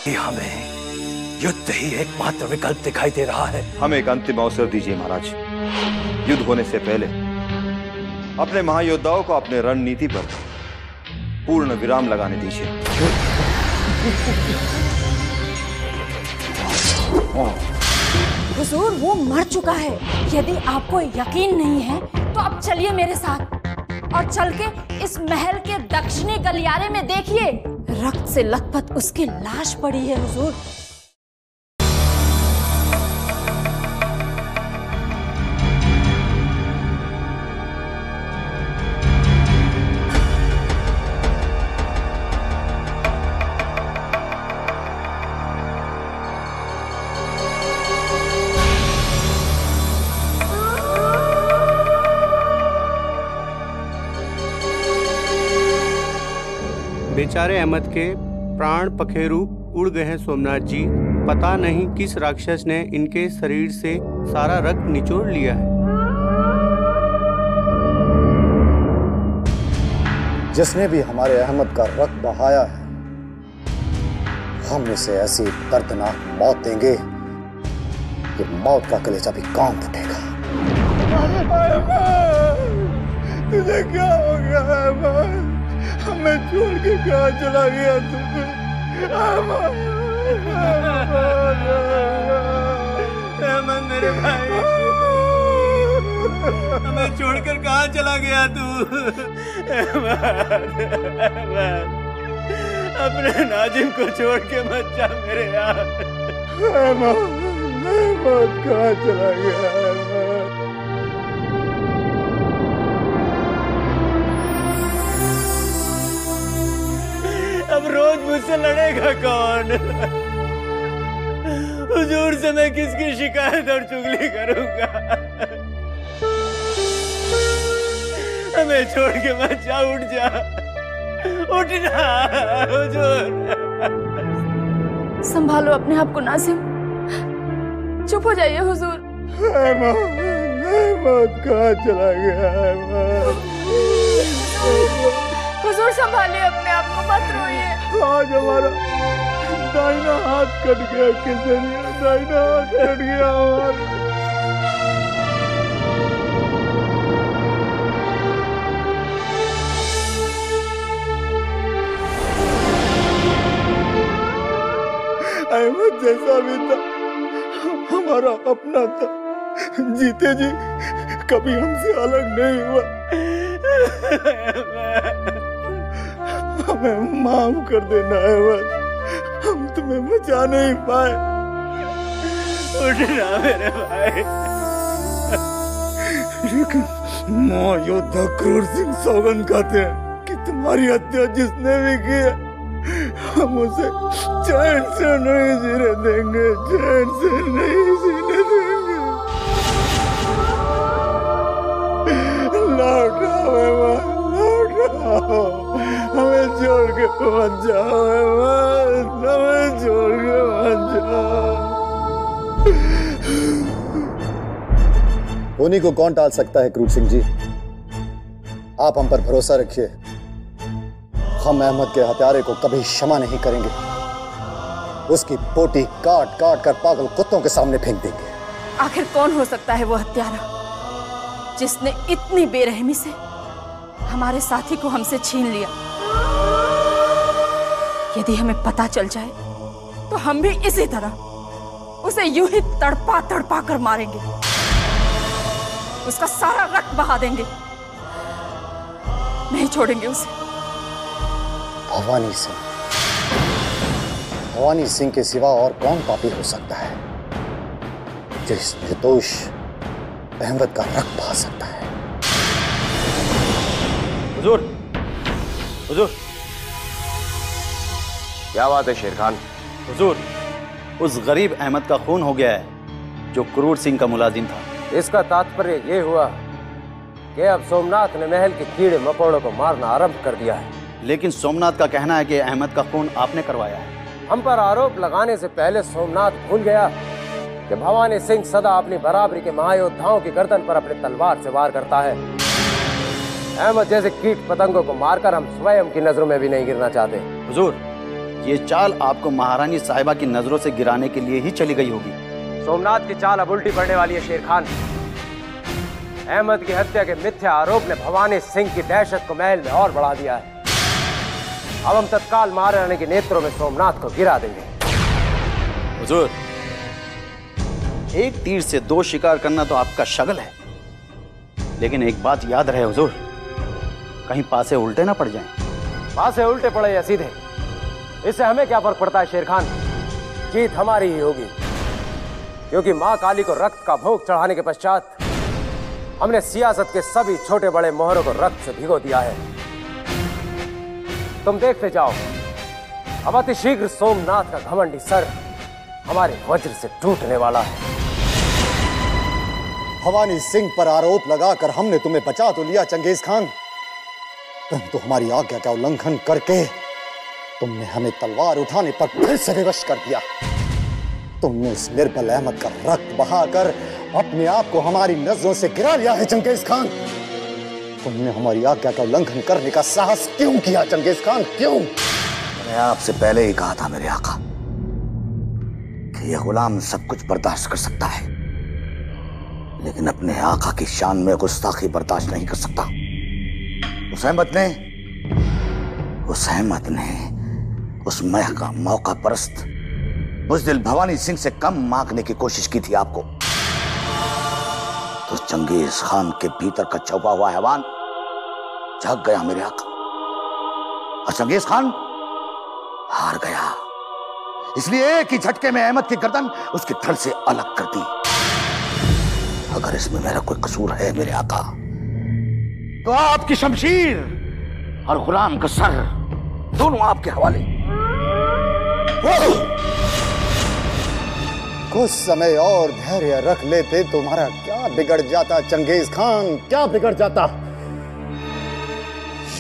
हमें युद्ध ही एकमात्र विकल्प दिखाई दे रहा है। हमें एक अंतिम अवसर दीजिए महाराज। युद्ध होने से पहले अपने महायोद्धाओं को अपने रणनीति पर पूर्ण विराम लगाने दीजिए। हुजूर, वो मर चुका है। यदि आपको यकीन नहीं है तो आप चलिए मेरे साथ और चल के इस महल के दक्षिणी गलियारे में देखिए, रक्त से लथपथ उसकी लाश पड़ी है। हुजूर, बेचारे अहमद के प्राण पखेरु उड़ गए हैं सोमनाथ जी। पता नहीं किस राक्षस ने इनके शरीर से सारा रक्त निचोड़ लिया है। जिसने भी हमारे अहमद का रक्त बहाया है, हम इसे ऐसी दर्दनाक मौत देंगे कि मौत का कलेजा भी कांप उठेगा। तुझे क्या हो गया अहमद? हमें छोड़ के कहाँ चला गया तू? अहमद मेरे भाई, हमें छोड़कर कहाँ चला गया तू? अहमद, अपने नाजिम को छोड़ के मत जा मेरे यार। अहमद कहाँ चला गया अहमद? अब रोज मुझसे लड़ेगा कौन? हुजूर से मैं किसकी शिकायत और चुगली करूंगा? हमें छोड़ के मत जा, उठ जा, उठना हुजूर। संभालो अपने आप को नाजिम, चुप हो जाइए हुजूर। अहमद कहाँ चला गया अहमद? हुजूर संभालिए अपने आप को, मत रोइए। आज हमारा दाहिना हाथ कट गया। किसी ने दाहिना हाथ कट गया हमारा। अहमद जैसा भी था हमारा अपना था। जीते जी कभी हमसे अलग नहीं हुआ। हमें माफ कर देना अहमद, हम तुम्हें बचा नहीं पाए। उठना मेरे भाई। लेकिन महायोद्धा क्रूर सिंह सौगंध खाते हैं कि तुम्हारी हत्या जिसने भी की है, हम उसे चैन से नहीं जीने देंगे, चैन से नहीं जीने देंगे। लौट आओ अहमद, लौट आओ, हमें छोड़ के मत जाओ अहमद, हमें छोड़ के मत जाओ। उन्हीं को कौन टाल सकता है क्रूर सिंह जी? आप हम पर भरोसा रखिए, हम अहमद के हत्यारे को कभी क्षमा नहीं करेंगे। उसकी पोटी काट काट कर पागल कुत्तों के सामने फेंक देंगे। आखिर कौन हो सकता है वो हत्यारा जिसने इतनी बेरहमी से हमारे साथी को हमसे छीन लिया? यदि हमें पता चल जाए तो हम भी इसी तरह उसे यूं ही तड़पा तड़पा कर मारेंगे, उसका सारा रक्त बहा देंगे, नहीं छोड़ेंगे उसे। भवानी सिंह के सिवा और कौन पापी हो सकता है जो इस निर्दोष अहमद का रक्त बहा सकता है? हुजूर, हुजूर, क्या बात है शेर खान? हुजूर, उस गरीब अहमद का खून हो गया है जो क्रूर सिंह का मुलाजिम था। इसका तात्पर्य ये हुआ कि अब सोमनाथ ने महल के कीड़े मकोड़ों को मारना आरंभ कर दिया है। लेकिन सोमनाथ का कहना है कि अहमद का खून आपने करवाया है। हम पर आरोप लगाने से पहले सोमनाथ भूल गया कि भवानी सिंह सदा अपनी बराबरी के महायोद्धाओं की गर्दन पर अपनी तलवार से वार करता है। अहमद जैसे कीट पतंगों को मारकर हम स्वयं की नजरों में भी नहीं गिरना चाहते। हुजूर, ये चाल आपको महारानी साहिबा की नजरों से गिराने के लिए ही चली गई होगी। सोमनाथ की चाल अब उल्टी पड़ने वाली है शेर खान। अहमद की हत्या के मिथ्या आरोप ने भवानी सिंह की दहशत को महल में और बढ़ा दिया है। अब हम तत्काल महारानी के नेत्रों में सोमनाथ को गिरा देंगे। हुजूर, एक तीर से दो शिकार करना तो आपका शगल है, लेकिन एक बात याद रहे हुजूर, कहीं पासे उल्टे ना पड़ जाएं। पासे उल्टे पड़े या सीधे, इससे हमें क्या फर्क पड़ता है शेर खान। जीत हमारी ही होगी, क्योंकि मां काली को रक्त का भोग चढ़ाने के पश्चात हमने सियासत के सभी छोटे बड़े मोहरों को रक्त से भिगो दिया है। तुम देखते जाओ, अब अति शीघ्र सोमनाथ का घमंडी सर हमारे वज्र से टूटने वाला है। भवानी सिंह पर आरोप लगाकर हमने तुम्हें बचा तो लिया चंगेज खान, परंतु हमारी आज्ञा का उल्लंघन करके तुमने हमें तलवार उठाने पर फिर से विवश कर दिया। तुमने उस निर्बल अहमद का रक्त बहाकर अपने आप को हमारी नजरों से गिरा लिया है चंगेज खान। तुमने हमारी आज्ञा का उल्लंघन करने का साहस क्यों किया चंगेज खान, क्यों? मैंने आपसे पहले ही कहा था मेरे आका कि यह गुलाम सब कुछ बर्दाश्त कर सकता है, लेकिन अपने आका की शान में गुस्ताखी बर्दाश्त नहीं कर सकता। उस अहमद ने उस मौका परस्त बुज़दिल भवानी सिंह से कम मांगने की कोशिश की थी आपको, तो चंगेज खान के भीतर का छुपा हुआ हैवान जाग गया मेरे आका, और चंगेज खान हार गया। इसलिए एक ही झटके में अहमद की गर्दन उसके धड़ से अलग कर दी। अगर इसमें मेरा कोई कसूर है मेरे आका, तो आपकी शमशीर और गुलाम का सर दोनों आपके हवाले। कुछ समय और धैर्य रख लेते तुम्हारा क्या बिगड़ जाता चंगेज खान, क्या बिगड़ जाता?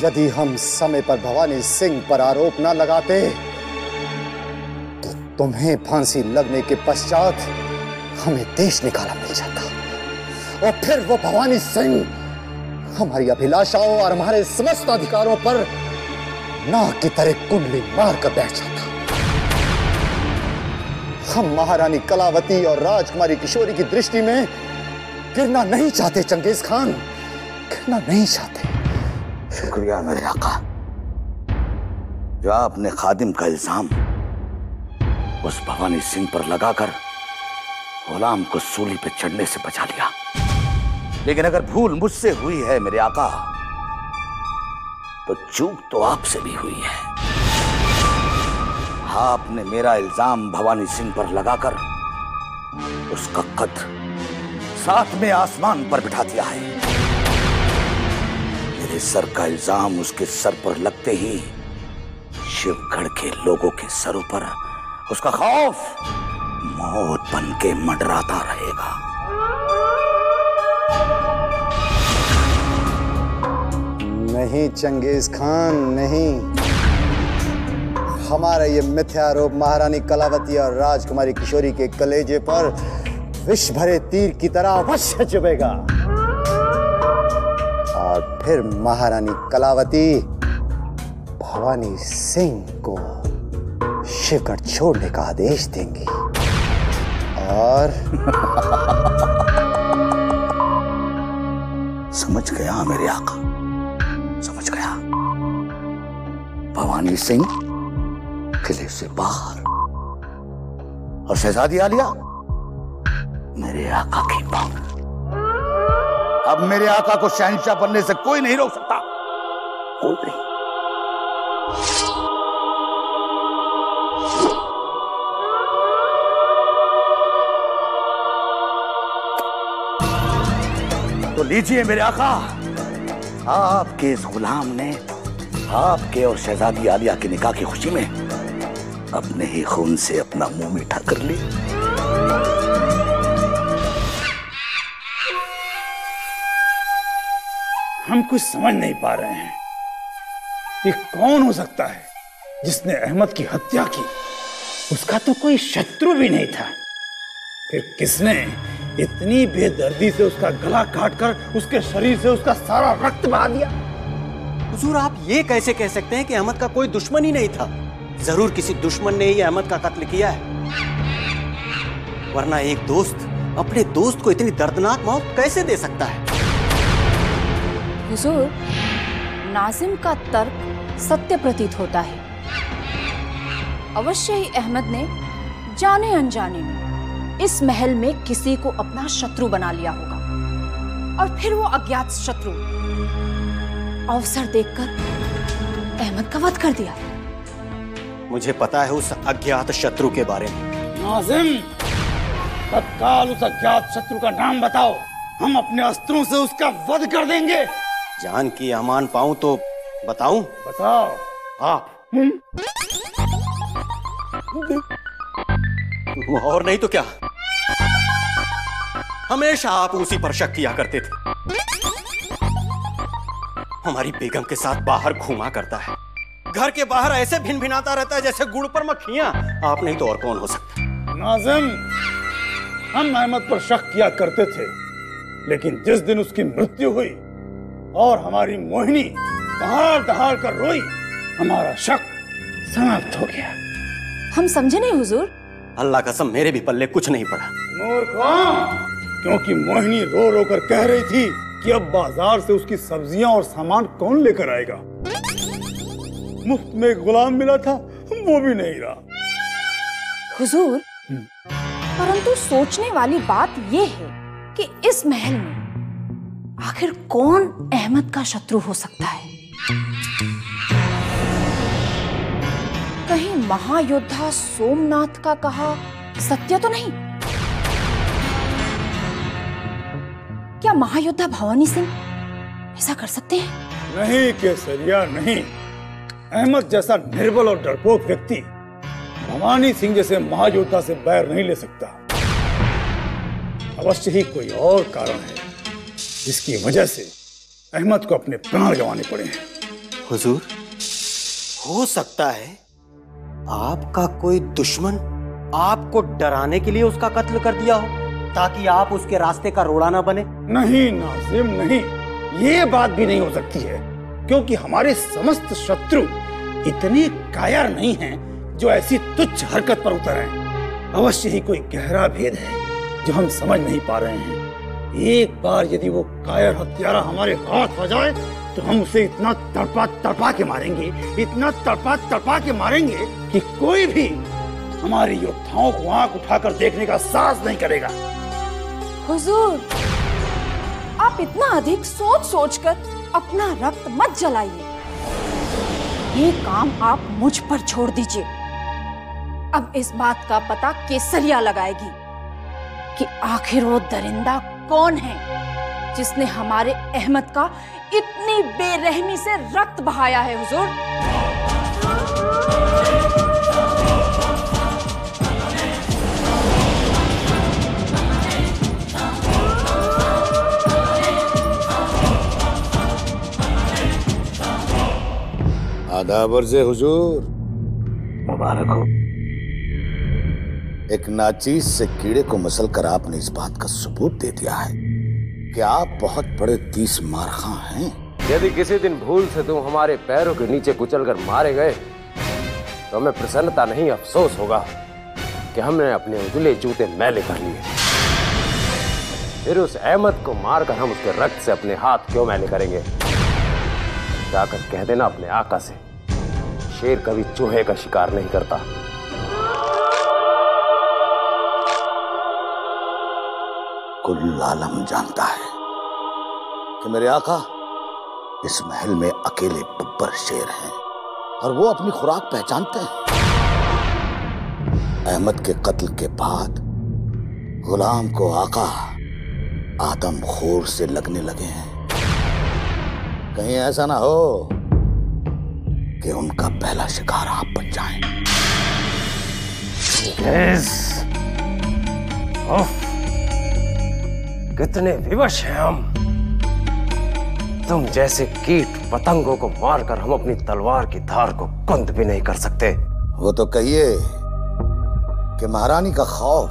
यदि हम समय पर भवानी सिंह पर आरोप न लगाते तो तुम्हें फांसी लगने के पश्चात हमें देश निकाला मिल जाता, और फिर वो भवानी सिंह हमारी अभिलाषाओं और हमारे समस्त अधिकारों पर नाग की तरह कुंडली मारकर बैठ जाता। हम महारानी कलावती और राजकुमारी किशोरी की दृष्टि में गिरना नहीं चाहते चंगेज खान, गिरना नहीं चाहते। शुक्रिया मेरे आका, जो आपने खादिम का इल्जाम उस भवानी सिंह पर लगाकर गुलाम को सूली पे चढ़ने से बचा लिया। लेकिन अगर भूल मुझसे हुई है मेरे आका, तो चूक तो आपसे भी हुई है। आपने मेरा इल्जाम भवानी सिंह पर लगाकर उसका कद 7वें आसमान पर बिठा दिया है। मेरे सर का इल्जाम उसके सर पर लगते ही शिवगढ़ के लोगों के सरों पर उसका खौफ मौत बन के मंडराता रहेगा। नहीं चंगेज खान, नहीं। हमारा ये मिथ्या आरोप महारानी कलावती और राजकुमारी किशोरी के कलेजे पर विष भरे तीर की तरह अवश्य चुभेगा, और फिर महारानी कलावती भवानी सिंह को शिवगढ़ छोड़ने का आदेश देंगी, और समझ गया मेरे आका, समझ गया। भवानी सिंह किले से बाहर और शहजादी आलिया मेरे आका की मांग। अब मेरे आका को शहंशाह बनने से कोई नहीं रोक सकता, कोई नहीं। तो लीजिए मेरे आका, आपके इस गुलाम ने आपके और शहजादी आलिया के निकाह की खुशी में अपने ही खून से अपना मुंह मीठा कर लिया। हम कुछ समझ नहीं पा रहे हैं, ये कौन हो सकता है जिसने अहमद की हत्या की? उसका तो कोई शत्रु भी नहीं था, फिर किसने इतनी बेदर्दी से उसका गला काटकर उसके शरीर से उसका सारा रक्त बहा दिया? हुजूर, आप ये कैसे कह सकते हैं कि अहमद का कोई दुश्मन ही नहीं था? जरूर किसी दुश्मन ने ही अहमद का कत्ल किया है, वरना एक दोस्त अपने दोस्त को इतनी दर्दनाक मौत कैसे दे सकता है? हुजूर, नाजिम का तर्क सत्य प्रतीत होता है। अवश्य ही अहमद ने जाने अनजाने में इस महल में किसी को अपना शत्रु बना लिया होगा, और फिर वो अज्ञात शत्रु अवसर देखकर अहमद का वध कर दिया। मुझे पता है उस अज्ञात शत्रु के बारे में। नाजिम, तत्काल उस अज्ञात शत्रु का नाम बताओ, हम अपने अस्त्रों से उसका वध कर देंगे। जान की अमान पाऊं तो बताऊं? बताओ। आप और नहीं तो क्या, हमेशा आप उसी पर शक किया करते थे। हमारी बेगम के साथ बाहर घूमा करता है, घर के बाहर ऐसे भिन भिनाता रहता है जैसे गुड़ पर मक्खियां। आप नहीं तो और कौन हो सकता? नाजिम, हम अहमद पर शक किया करते थे, लेकिन जिस दिन उसकी मृत्यु हुई और हमारी मोहिनी दहाड़ दहाड़ कर रोई, हमारा शक समाप्त हो गया। हम समझे नहीं हुजूर। अल्लाह कसम, मेरे भी पल्ले कुछ नहीं पड़ा। मूर्ख, क्योंकि मोहिनी रो रो कर कह रही थी कि अब बाजार से उसकी सब्जियां और सामान कौन लेकर आएगा। मुफ्त में एक गुलाम मिला था, वो भी नहीं रहा। हुजूर, परंतु सोचने वाली बात ये है कि इस महल में आखिर कौन अहमद का शत्रु हो सकता है? कहीं महायोद्धा सोमनाथ का कहा सत्य तो नहीं? क्या महायोद्धा भवानी सिंह ऐसा कर सकते हैं? नहीं केसरिया, नहीं। अहमद जैसा निर्बल और डरपोक व्यक्ति भवानी सिंह जैसे महायोद्धा से बैर नहीं ले सकता। अवश्य ही कोई और कारण है जिसकी वजह से अहमद को अपने प्राण गंवाने पड़े हैं। हुजूर, हो सकता है आपका कोई दुश्मन आपको डराने के लिए उसका कत्ल कर दिया हो, ताकि आप उसके रास्ते का रोड़ा ना बने। नहीं नाजिम, नहीं, ये बात भी नहीं हो सकती है, क्योंकि हमारे समस्त शत्रु इतने कायर नहीं हैं जो ऐसी तुच्छ हरकत पर उतर आए। अवश्य ही कोई गहरा भेद है जो हम समझ नहीं पा रहे हैं। एक बार यदि वो कायर हत्यारा हमारे हाथ आ जाए तो हम उसे इतना तड़पा तड़पा के मारेंगे, इतना तड़पा तड़पा के मारेंगे कि कोई भी हमारे योद्धाओं को आंख उठाकर देखने का साहस नहीं करेगा। हुजूर, आप इतना अधिक सोच सोचकर अपना रक्त मत जलाइए। ये काम आप मुझ पर छोड़ दीजिए। अब इस बात का पता केसरिया लगाएगी कि आखिर वो दरिंदा कौन है जिसने हमारे अहमद का इतनी बेरहमी से रक्त बहाया है। हुजूर, आदाब अर्ज़े हुजूर। मुबारक हो। एक नाचीज से कीड़े को मसलकर आपने इस बात का सबूत दे दिया है कि आप बहुत बड़े 30 मारखां हैं। यदि किसी दिन भूल से तुम हमारे पैरों के नीचे कुचलकर मारे गए तो हमें प्रसन्नता नहीं अफसोस होगा कि हमने अपने उजले जूते मैले कर लिए। फिर उस अहमद को मारकर हम उसके रक्त से अपने हाथ क्यों मैले करेंगे? जाकर कह देना अपने आका से, शेर कभी चूहे का शिकार नहीं करता। कुल आलम जानता है कि मेरे आका इस महल में अकेले बब्बर शेर हैं और वो अपनी खुराक पहचानते हैं। अहमद के कत्ल के बाद गुलाम को आका आदमखोर से लगने लगे हैं। कहीं ऐसा ना हो कि उनका पहला शिकार आप बन जाएं। कितने विवश हैं हम। तुम जैसे कीट पतंगों को मारकर हम अपनी तलवार की धार को कुंद भी नहीं कर सकते। वो तो कहिए कि महारानी का खौफ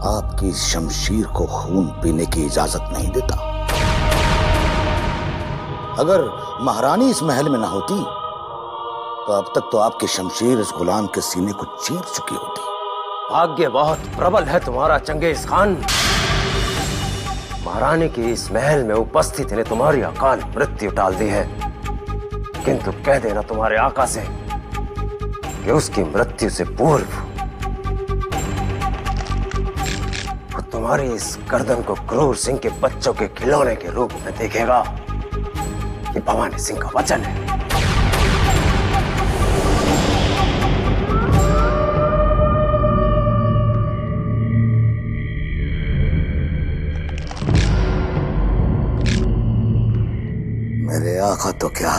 आपकी शमशीर को खून पीने की इजाजत नहीं देता। अगर महारानी इस महल में ना होती तो अब तक तो आपकी शमशीर इस गुलाम के सीने को चीर चुकी होती। भाग्य बहुत प्रबल है तुम्हारा चंगेज खान। महारानी की इस महल में उपस्थित ने तुम्हारी अकाल मृत्यु टाल दी है, किंतु कह देना तुम्हारे आका से कि उसकी मृत्यु से पूर्व वो तुम्हारी इस गर्दन को क्रूर सिंह के बच्चों के खिलौने के रूप में देखेगा। ये भवानी सिंह का वचन है। मेरे आका तो क्या,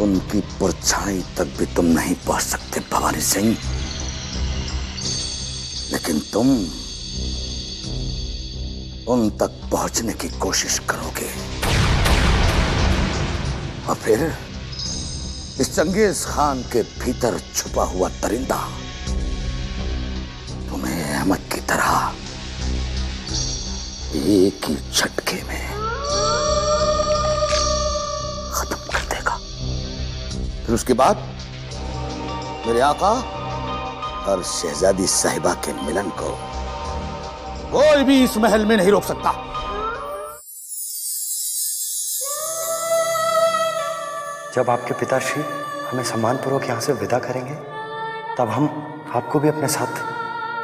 उनकी परछाई तक भी तुम नहीं पहुंच सकते भवानी सिंह, लेकिन तुम उन तक पहुंचने की कोशिश करोगे और फिर इस चंगेज खान के भीतर छुपा हुआ दरिंदा तुम्हें अहमद की तरह एक ही झटके में खत्म कर देगा। फिर उसके बाद मेरे आका और शहजादी साहिबा के मिलन को कोई भी इस महल में नहीं रोक सकता। जब आपके पिताश्री हमें सम्मानपूर्वक यहाँ से विदा करेंगे, तब हम आपको भी अपने साथ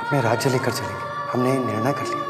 अपने राज्य लेकर चलेंगे। हमने निर्णय कर लिया।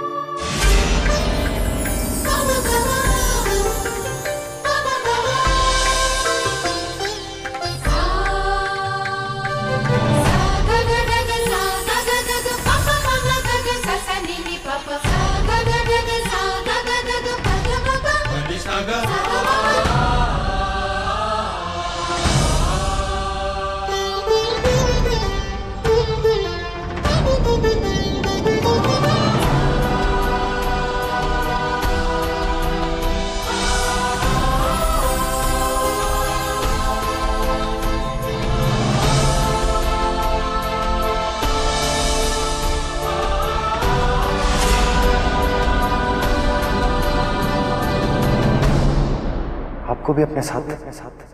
आपको भी अपने साथ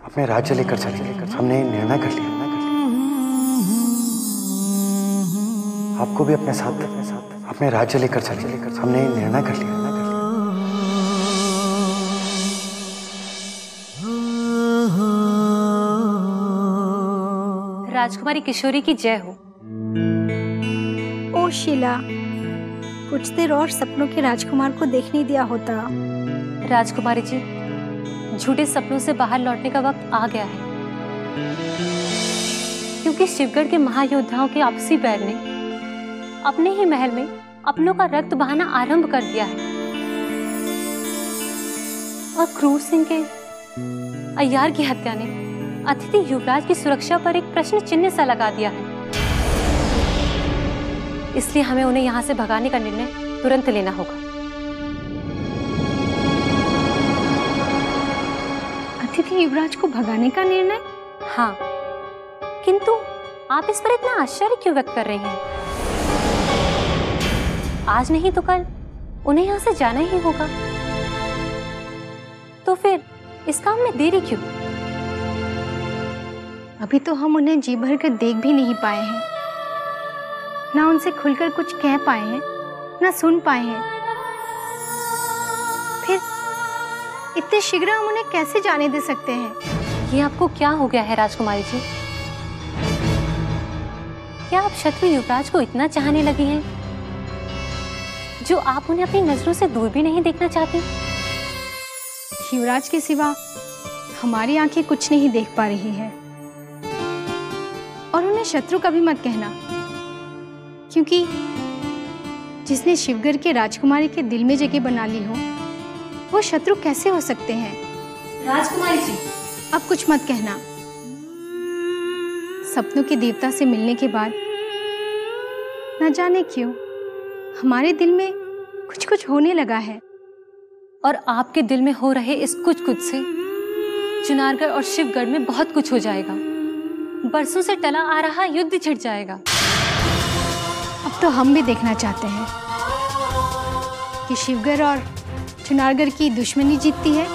अपने राज्य लेकर चलेंगे। हमने निर्णय कर लिया। आपको भी अपने साथ अपने राज्य लेकर चलेंगे। हमने निर्णय कर लिया। राजकुमारी किशोरी की जय हो। ओ शीला, कुछ देर और सपनों के राजकुमार को देखने दिया होता। राजकुमारी जी, झूठे सपनों से बाहर लौटने का वक्त आ गया है, क्योंकि शिवगढ़ के महायोद्धाओं के आपसी बैर ने अपने ही महल में अपनों का रक्त बहाना आरंभ कर दिया है और क्रूर सिंह के अय्यार की हत्या ने अतिथि युवराज की सुरक्षा पर एक प्रश्न चिन्ह सा लगा दिया है। इसलिए हमें उन्हें यहाँ से भगाने का निर्णय तुरंत लेना होगा। अतिथि युवराज को भगाने का निर्णय? हाँ, किंतु आप इस पर इतना आश्चर्य क्यों व्यक्त कर रही हैं? आज नहीं तो कल उन्हें यहाँ से जाना ही होगा, तो फिर इस काम में देरी क्यों? अभी तो हम उन्हें जी भर कर देख भी नहीं पाए हैं, ना उनसे खुलकर कुछ कह पाए हैं, ना सुन पाए हैं। फिर इतने शीघ्र हम उन्हें कैसे जाने दे सकते हैं? ये आपको क्या हो गया है राजकुमारी जी? क्या आप शत्रु युवराज को इतना चाहने लगी हैं जो आप उन्हें अपनी नजरों से दूर भी नहीं देखना चाहती? युवराज के सिवा हमारी आंखें कुछ नहीं देख पा रही है, और उन्हें शत्रु का भी मत कहना, क्योंकि जिसने शिवगढ़ के राजकुमारी के दिल में जगह बना ली हो, वो शत्रु कैसे हो सकते हैं? राजकुमारी जी, अब कुछ मत कहना। सपनों के देवता से मिलने के बाद न जाने क्यों हमारे दिल में कुछ कुछ होने लगा है, और आपके दिल में हो रहे इस कुछ कुछ से चुनारगढ़ और शिवगढ़ में बहुत कुछ हो जाएगा। बरसों से टला आ रहा युद्ध छिड़ जाएगा। अब तो हम भी देखना चाहते हैं कि शिवगढ़ और चुनारगढ़ की दुश्मनी जीतती है